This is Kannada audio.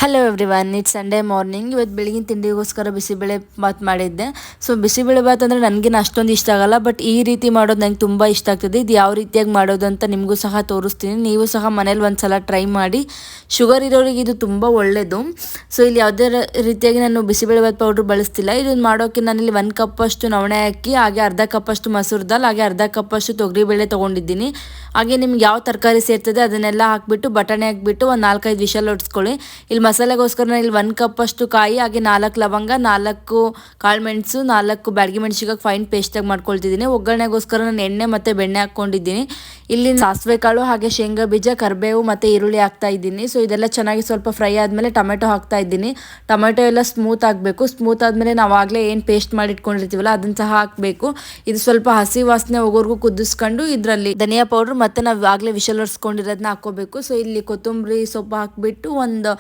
Hello everyone, it's Sunday morning. ಇವತ್ತು ಬೆಳಗಿನ ತಿಂಡಿಗೋಸ್ಕರ ಬಿಸಿಬೇಳೆ ಬಾತ್ ಮಾಡಿದ್ದೆ. ಸೊ ಬಿಸಿಬೇಳೆ ಬಾತ್ ಅಂದರೆ ನನಗೇನು ಅಷ್ಟೊಂದು ಇಷ್ಟ ಆಗಲ್ಲ, ಬಟ್ ಈ ರೀತಿ ಮಾಡೋದು ನಂಗೆ ತುಂಬ ಇಷ್ಟ ಆಗ್ತದೆ. ಇದು ಯಾವ ರೀತಿಯಾಗಿ ಮಾಡೋದು ಅಂತ ನಿಮಗೂ ಸಹ ತೋರಿಸ್ತೀನಿ. ನೀವು ಸಹ ಮನೇಲಿ ಒಂದು ಸಲ ಟ್ರೈ ಮಾಡಿ. ಶುಗರ್ ಇರೋರಿಗೆ ಇದು ತುಂಬ ಒಳ್ಳೆಯದು. ಸೊ ಇಲ್ಲಿ ಯಾವುದೇ ರೀತಿಯಾಗಿ ನಾನು ಬಿಸಿಬೇಳೆ ಬಾತ್ ಪೌಡ್ರ್ ಬಳಸ್ತಿಲ್ಲ. ಇದನ್ನು ಮಾಡೋಕ್ಕೆ ನಾನಿಲ್ಲಿ 1 ಕಪ್ಪಷ್ಟು ನವಣೆ ಅಕ್ಕಿ, ಹಾಗೆ ಅರ್ಧ ಕಪ್ಪಷ್ಟು ಮಸೂರ್ ದಾಲ್, ಹಾಗೆ ಅರ್ಧ ಕಪ್ಪಷ್ಟು ತೊಗರಿಬೇಳೆ ತೊಗೊಂಡಿದ್ದೀನಿ. ಹಾಗೆ ನಿಮ್ಗೆ ಯಾವ ತರಕಾರಿ ಸೇರ್ತದೆ ಅದನ್ನೆಲ್ಲ ಹಾಕಿಬಿಟ್ಟು ಬಟಾಣಿ ಹಾಕಿಬಿಟ್ಟು ಒಂದು 4-5 ವಿಷಲ್ ಹೊಡ್ಸ್ಕೊಳ್ಳಿ. ಇಲ್ಲಿ ಮಸಾಲೆಗೋಸ್ಕರ ನಾನು ಇಲ್ಲಿ 1 ಕಪ್ಪಷ್ಟು ಕಾಯಿ, ಹಾಗೆ 4 ಲವಂಗ, 4 ಕಾಳುಮೆಣಸು, 4 ಬ್ಯಾಡಗಿ ಮೆಣಸಿಗೆ ಫೈನ್ ಪೇಸ್ಟಾಗಿ ಮಾಡ್ಕೊಳ್ತಿದ್ದೀನಿ. ಒಗ್ಗರಣೆಗೋಸ್ಕರ ನಾನು ಎಣ್ಣೆ ಮತ್ತು ಬೆಣ್ಣೆ ಹಾಕ್ಕೊಂಡಿದ್ದೀನಿ. ಇಲ್ಲಿ ಸಾಸಿವೆ ಕಾಳು, ಹಾಗೆ ಶೇಂಗಾ ಬೀಜ, ಕರಿಬೇವು ಮತ್ತು ಈರುಳ್ಳಿ ಹಾಕ್ತಾ ಇದ್ದೀನಿ. ಸೊ ಇದೆಲ್ಲ ಚೆನ್ನಾಗಿ ಸ್ವಲ್ಪ ಫ್ರೈ ಆದಮೇಲೆ ಟೊಮೆಟೊ ಹಾಕ್ತಾ ಇದ್ದೀನಿ. ಟೊಮೆಟೊ ಎಲ್ಲ ಸ್ಮೂತ್ ಆಗಬೇಕು. ಸ್ಮೂತ್ ಆದಮೇಲೆ ನಾವು ಆಗಲೇ ಏನು ಪೇಸ್ಟ್ ಮಾಡಿ ಇಟ್ಕೊಂಡಿರ್ತೀವಲ್ಲ ಅದನ್ನು ಸಹ ಹಾಕಬೇಕು. ಇದು ಸ್ವಲ್ಪ ಹಸಿ ವಾಸನೆ ಹೋಗೋವರೆಗೂ ಕುದಿಸ್ಕೊಂಡು ಇದರಲ್ಲಿ ಧನಿಯಾ ಪೌಡ್ರ್ ಮತ್ತು ನಾವು ಆಗಲೇ ವಿಷಲ್ ಹೊಡ್ಸ್ಕೊಂಡಿರೋದನ್ನ ಹಾಕ್ಕೋಬೇಕು. ಸೊ ಇಲ್ಲಿ ಕೊತ್ತಂಬರಿ ಸೊಪ್ಪು ಹಾಕಿಬಿಟ್ಟು ಒಂದು